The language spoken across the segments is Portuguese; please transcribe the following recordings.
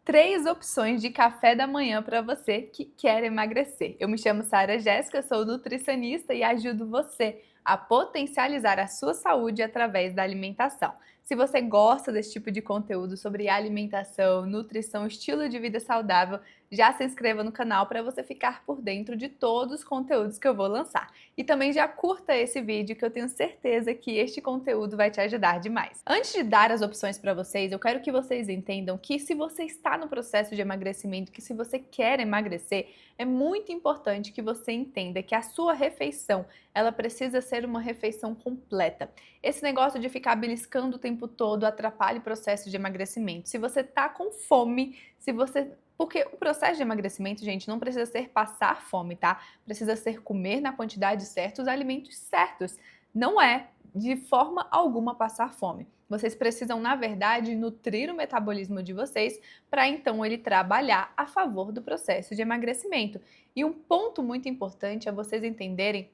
3 opções de café da manhã para você que quer emagrecer. Eu me chamo Sara Jéssica, sou nutricionista e ajudo você a potencializar a sua saúde através da alimentação. Se você gosta desse tipo de conteúdo sobre alimentação, nutrição, estilo de vida saudável, já se inscreva no canal para você ficar por dentro de todos os conteúdos que eu vou lançar. E também já curta esse vídeo que eu tenho certeza que este conteúdo vai te ajudar demais. Antes de dar as opções para vocês, eu quero que vocês entendam que se você está no processo de emagrecimento, que se você quer emagrecer, é muito importante que você entenda que a sua refeição, ela precisa ser uma refeição completa. Esse negócio de ficar beliscando o tempo todo atrapalha o processo de emagrecimento. Se você tá com fome, porque o processo de emagrecimento, gente, não precisa ser passar fome, tá? Precisa ser comer na quantidade certa os alimentos certos. Não é de forma alguma passar fome. Vocês precisam, na verdade, nutrir o metabolismo de vocês para então ele trabalhar a favor do processo de emagrecimento. E um ponto muito importante é vocês entenderem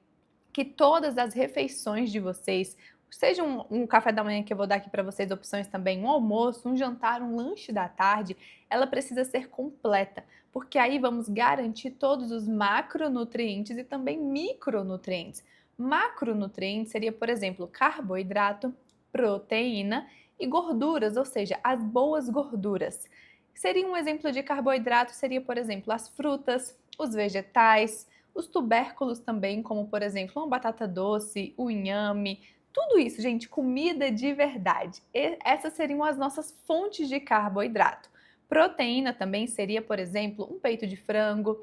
que todas as refeições de vocês, seja um café da manhã que eu vou dar aqui para vocês opções também, um almoço, um jantar, um lanche da tarde, ela precisa ser completa, porque aí vamos garantir todos os macronutrientes e também micronutrientes. Macronutrientes seria, por exemplo, carboidrato, proteína e gorduras, ou seja, as boas gorduras. Seria um exemplo de carboidrato, seria, por exemplo, as frutas, os vegetais, os tubérculos também, como por exemplo, uma batata doce, o inhame, tudo isso, gente, comida de verdade. Essas seriam as nossas fontes de carboidrato. Proteína também seria, por exemplo, um peito de frango,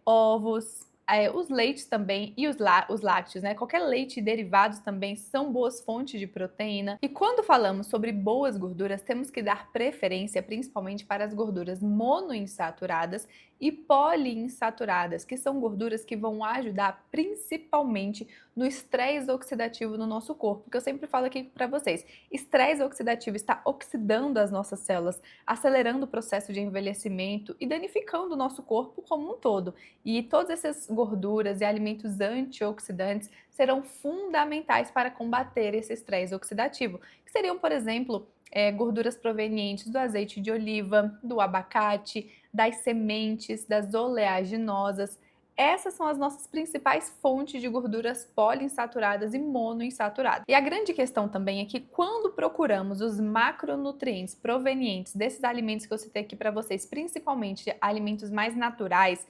ovos, os leites também e os lácteos, né? Qualquer leite e derivados também são boas fontes de proteína. E quando falamos sobre boas gorduras, temos que dar preferência principalmente para as gorduras monoinsaturadas e poliinsaturadas, que são gorduras que vão ajudar principalmente no estresse oxidativo no nosso corpo, que eu sempre falo aqui para vocês. Estresse oxidativo está oxidando as nossas células, acelerando o processo de envelhecimento e danificando o nosso corpo como um todo. E todas essas gorduras e alimentos antioxidantes serão fundamentais para combater esse estresse oxidativo, que seriam, por exemplo, gorduras provenientes do azeite de oliva, do abacate, das sementes, das oleaginosas. Essas são as nossas principais fontes de gorduras poliinsaturadas e monoinsaturadas. E a grande questão também é que quando procuramos os macronutrientes provenientes desses alimentos que eu citei aqui para vocês, principalmente alimentos mais naturais,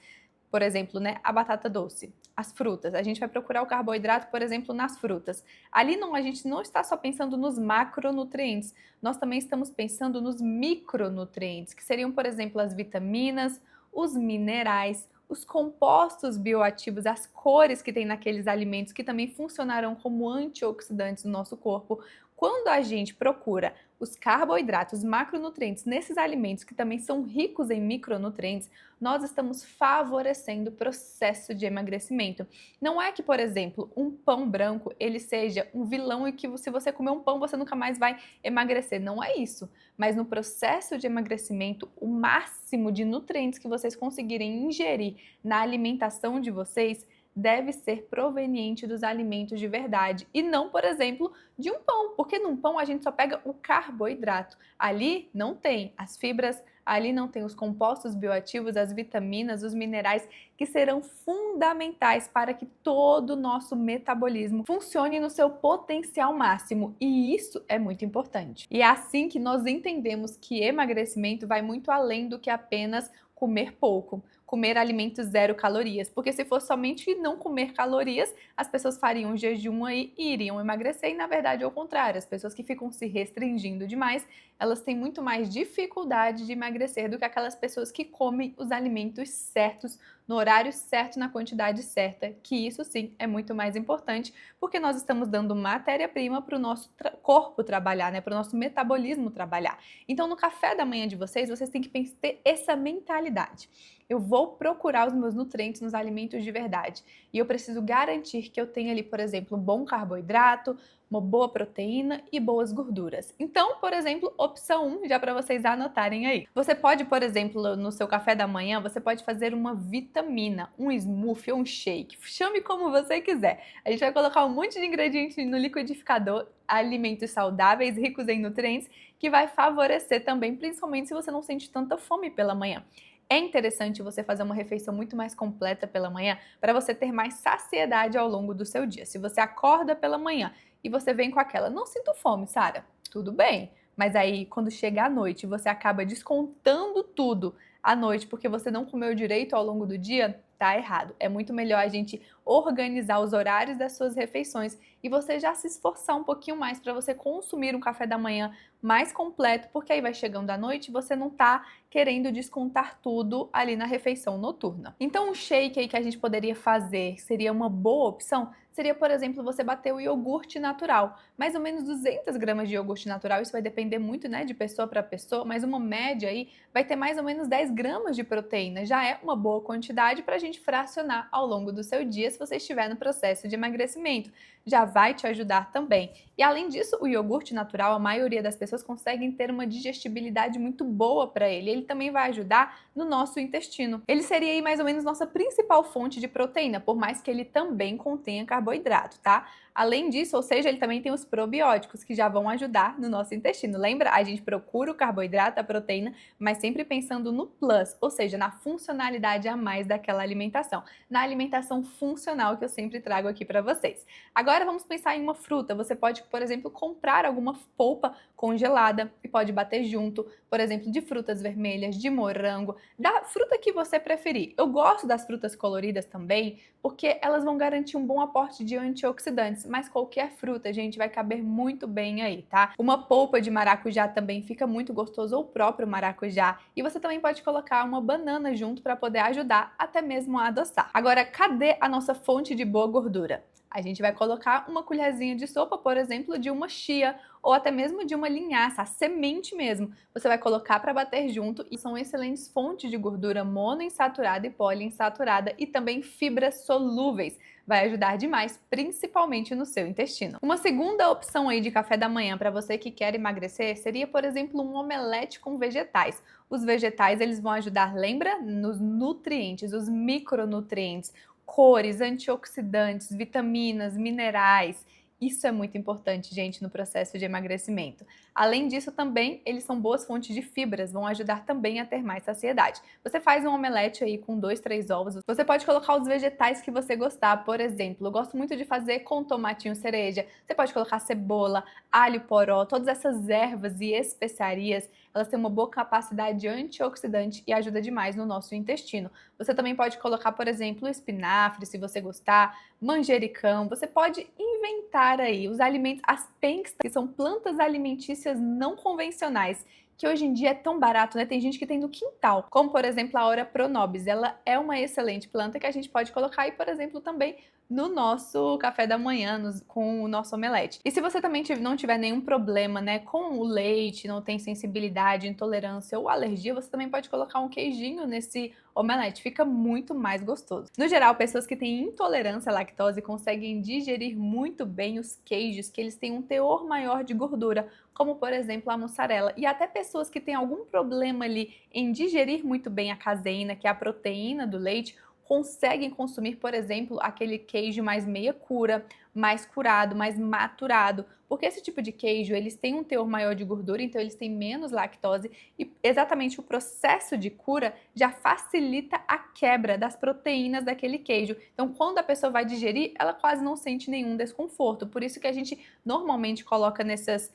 por exemplo, né, a batata doce, as frutas. A gente vai procurar o carboidrato, por exemplo, nas frutas. Ali não, a gente não está só pensando nos macronutrientes, nós também estamos pensando nos micronutrientes, que seriam, por exemplo, as vitaminas, os minerais, os compostos bioativos, as cores que tem naqueles alimentos que também funcionarão como antioxidantes no nosso corpo. Quando a gente procura os carboidratos, os macronutrientes nesses alimentos que também são ricos em micronutrientes, nós estamos favorecendo o processo de emagrecimento. Não é que, por exemplo, um pão branco ele seja um vilão e que se você comer um pão você nunca mais vai emagrecer. Não é isso. Mas no processo de emagrecimento, o máximo de nutrientes que vocês conseguirem ingerir na alimentação de vocês deve ser proveniente dos alimentos de verdade e não, por exemplo, de um pão, porque num pão a gente só pega o carboidrato. Ali não tem as fibras, ali não tem os compostos bioativos, as vitaminas, os minerais que serão fundamentais para que todo o nosso metabolismo funcione no seu potencial máximo, e isso é muito importante. E é assim que nós entendemos que emagrecimento vai muito além do que apenas comer pouco, comer alimentos zero calorias, porque se fosse somente não comer calorias, as pessoas fariam um jejum aí e iriam emagrecer, e na verdade é o contrário, as pessoas que ficam se restringindo demais, elas têm muito mais dificuldade de emagrecer do que aquelas pessoas que comem os alimentos certos, no horário certo, na quantidade certa, que isso sim é muito mais importante, porque nós estamos dando matéria-prima para o nosso corpo trabalhar, né, para o nosso metabolismo trabalhar. Então no café da manhã de vocês, vocês têm que ter essa mentalidade. Eu vou procurar os meus nutrientes nos alimentos de verdade. E eu preciso garantir que eu tenha ali, por exemplo, um bom carboidrato, uma boa proteína e boas gorduras. Então, por exemplo, opção 1, já para vocês anotarem aí. Você pode, por exemplo, no seu café da manhã, você pode fazer uma vitamina, um smoothie ou um shake, chame como você quiser. A gente vai colocar um monte de ingredientes no liquidificador, alimentos saudáveis, ricos em nutrientes, que vai favorecer também, principalmente se você não sente tanta fome pela manhã. É interessante você fazer uma refeição muito mais completa pela manhã para você ter mais saciedade ao longo do seu dia. Se você acorda pela manhã e você vem com aquela, não sinto fome, Sara, tudo bem. Mas aí, quando chega à noite, você acaba descontando tudo à noite porque você não comeu direito ao longo do dia, tá errado. É muito melhor a gente organizar os horários das suas refeições e você já se esforçar um pouquinho mais para você consumir um café da manhã mais completo, porque aí vai chegando à noite e você não tá querendo descontar tudo ali na refeição noturna. Então, um shake aí que a gente poderia fazer seria uma boa opção? Seria, por exemplo, você bater o iogurte natural. Mais ou menos 200 gramas de iogurte natural, isso vai depender muito, né, de pessoa para pessoa, mas uma média aí vai ter mais ou menos 10 gramas de proteína. Já é uma boa quantidade para a gente fracionar ao longo do seu dia se você estiver no processo de emagrecimento. Já vai te ajudar também. E além disso, o iogurte natural, a maioria das pessoas conseguem ter uma digestibilidade muito boa para ele. Ele também vai ajudar no nosso intestino. Ele seria aí mais ou menos nossa principal fonte de proteína, por mais que ele também contenha carboidrato, tá? Além disso, ou seja, ele também tem os probióticos que já vão ajudar no nosso intestino. Lembra? A gente procura o carboidrato, a proteína, mas sempre pensando no plus, ou seja, na funcionalidade a mais daquela alimentação, na alimentação funcional que eu sempre trago aqui para vocês. Agora vamos pensar em uma fruta. Você pode, por exemplo, comprar alguma polpa congelada e pode bater junto, por exemplo, de frutas vermelhas, de morango, da fruta que você preferir. Eu gosto das frutas coloridas também, porque elas vão garantir um bom aporte de antioxidantes, mas qualquer fruta, gente, vai caber muito bem aí, tá? Uma polpa de maracujá também fica muito gostoso, ou o próprio maracujá. E você também pode colocar uma banana junto para poder ajudar até mesmo a adoçar. Agora, cadê a nossa fonte de boa gordura? A gente vai colocar uma colherzinha de sopa, por exemplo, de uma chia ou até mesmo de uma linhaça, a semente mesmo. Você vai colocar para bater junto e são excelentes fontes de gordura monoinsaturada e poliinsaturada e também fibras solúveis. Vai ajudar demais, principalmente no seu intestino. Uma segunda opção aí de café da manhã para você que quer emagrecer seria, por exemplo, um omelete com vegetais. Os vegetais, eles vão ajudar, lembra? Nos nutrientes, os micronutrientes, cores, antioxidantes, vitaminas, minerais. Isso é muito importante, gente, no processo de emagrecimento. Além disso, também, eles são boas fontes de fibras, vão ajudar também a ter mais saciedade. Você faz um omelete aí com 2, 3 ovos, você pode colocar os vegetais que você gostar, por exemplo, eu gosto muito de fazer com tomatinho cereja, você pode colocar cebola, alho poró, todas essas ervas e especiarias, elas têm uma boa capacidade antioxidante e ajuda demais no nosso intestino. Você também pode colocar, por exemplo, espinafre, se você gostar, manjericão, você pode inventar aí os alimentos, as penques, que são plantas alimentícias não convencionais, que hoje em dia é tão barato, né? Tem gente que tem no quintal, como por exemplo a Ora Pronobis. Ela é uma excelente planta que a gente pode colocar aí, por exemplo, também no nosso café da manhã, com o nosso omelete. E se você também não tiver nenhum problema, né, com o leite, não tem sensibilidade, intolerância ou alergia, você também pode colocar um queijinho nesse omelete, fica muito mais gostoso. No geral, pessoas que têm intolerância à lactose conseguem digerir muito bem os queijos, que eles têm um teor maior de gordura, como por exemplo a mussarela. E até pessoas que têm algum problema ali em digerir muito bem a caseína, que é a proteína do leite, conseguem consumir, por exemplo, aquele queijo mais meia cura, mais curado, mais maturado, porque esse tipo de queijo, eles têm um teor maior de gordura, então eles têm menos lactose e exatamente o processo de cura já facilita a quebra das proteínas daquele queijo. Então, quando a pessoa vai digerir, ela quase não sente nenhum desconforto. Por isso que a gente normalmente coloca nesses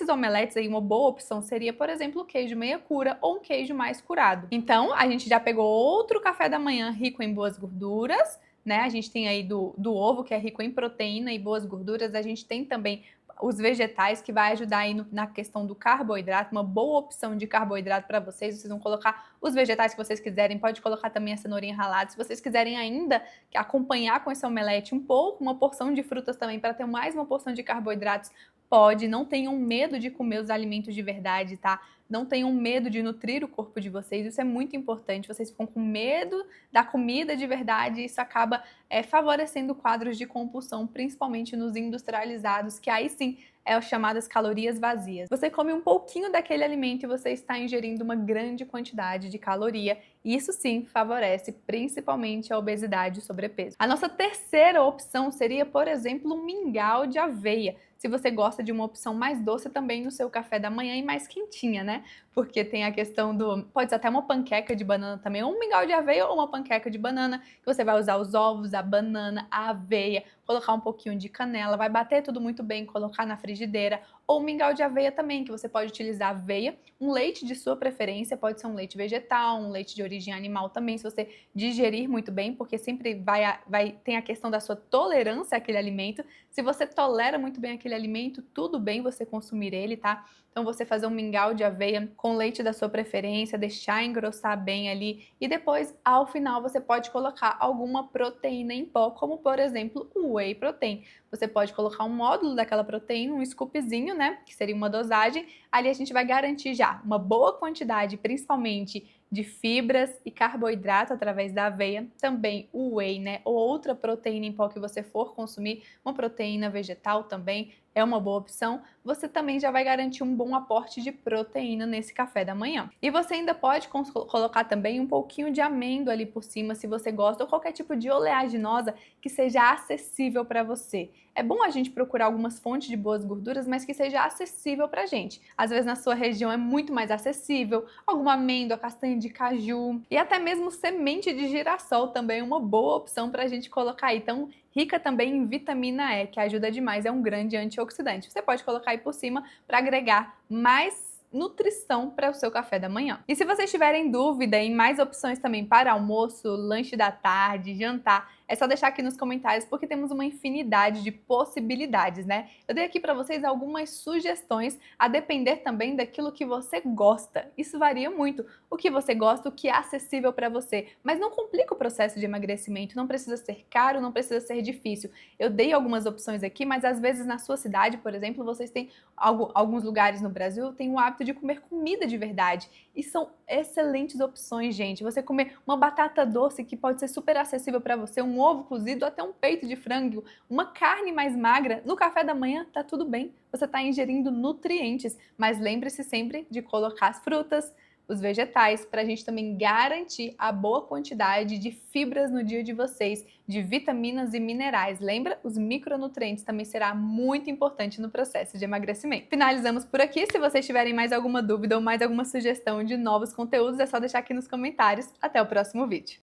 omeletes aí, uma boa opção seria, por exemplo, o queijo meia cura ou um queijo mais curado. Então, a gente já pegou outro café da manhã rico em boas gorduras, né? A gente tem aí do ovo, que é rico em proteína e boas gorduras. A gente tem também os vegetais, que vai ajudar aí na questão do carboidrato, uma boa opção de carboidrato para vocês. Vocês vão colocar os vegetais que vocês quiserem, pode colocar também a cenourinha ralada. Se vocês quiserem ainda acompanhar com esse omelete um pouco, uma porção de frutas também, para ter mais uma porção de carboidratos, pode, não tenham medo de comer os alimentos de verdade, tá? Não tenham medo de nutrir o corpo de vocês, isso é muito importante. Vocês ficam com medo da comida de verdade e isso acaba favorecendo quadros de compulsão, principalmente nos industrializados, que aí sim é as chamadas calorias vazias. Você come um pouquinho daquele alimento e você está ingerindo uma grande quantidade de caloria, e isso sim favorece principalmente a obesidade e o sobrepeso. A nossa terceira opção seria, por exemplo, um mingau de aveia. Se você gosta de uma opção mais doce também no seu café da manhã e mais quentinha, né? Porque tem a questão do... Pode ser até uma panqueca de banana também, ou um mingau de aveia ou uma panqueca de banana, que você vai usar os ovos, a banana, a aveia, colocar um pouquinho de canela, vai bater tudo muito bem, colocar na frigideira, ou mingau de aveia também, que você pode utilizar aveia, um leite de sua preferência, pode ser um leite vegetal, um leite de origem animal também, se você digerir muito bem, porque sempre tem a questão da sua tolerância àquele alimento. Se você tolera muito bem aquele alimento, tudo bem você consumir ele, tá? Então você fazer um mingau de aveia com leite da sua preferência, deixar engrossar bem ali e depois, ao final, você pode colocar alguma proteína em pó, como por exemplo o whey protein. Você pode colocar um módulo daquela proteína, um scoopzinho, né, que seria uma dosagem. Ali a gente vai garantir já uma boa quantidade, principalmente de fibras e carboidrato através da aveia, também o whey, né, ou outra proteína em pó que você for consumir, uma proteína vegetal também é uma boa opção. Você também já vai garantir um bom aporte de proteína nesse café da manhã. E você ainda pode colocar também um pouquinho de amêndoa ali por cima, se você gosta, ou qualquer tipo de oleaginosa que seja acessível para você. É bom a gente procurar algumas fontes de boas gorduras, mas que seja acessível pra gente. Às vezes na sua região é muito mais acessível, alguma amêndoa, castanha de caju e até mesmo semente de girassol também é uma boa opção pra gente colocar aí. Então, rica também em vitamina E, que ajuda demais, é um grande antioxidante. Você pode colocar aí por cima para agregar mais nutrição para o seu café da manhã. E se vocês tiverem dúvida em mais opções também para almoço, lanche da tarde, jantar, é só deixar aqui nos comentários porque temos uma infinidade de possibilidades, né? Eu dei aqui para vocês algumas sugestões a depender também daquilo que você gosta. Isso varia muito, o que você gosta, o que é acessível para você, mas não complica o processo de emagrecimento, não precisa ser caro, não precisa ser difícil. Eu dei algumas opções aqui, mas às vezes na sua cidade, por exemplo, vocês têm alguns lugares no Brasil têm o hábito de comer comida de verdade e são excelentes opções, gente. Você comer uma batata doce que pode ser super acessível para você, um ovo cozido, até um peito de frango, uma carne mais magra, no café da manhã tá tudo bem. Você está ingerindo nutrientes, mas lembre-se sempre de colocar as frutas, os vegetais, para a gente também garantir a boa quantidade de fibras no dia de vocês, de vitaminas e minerais. Lembra? Os micronutrientes também será muito importante no processo de emagrecimento. Finalizamos por aqui. Se vocês tiverem mais alguma dúvida ou mais alguma sugestão de novos conteúdos, é só deixar aqui nos comentários. Até o próximo vídeo.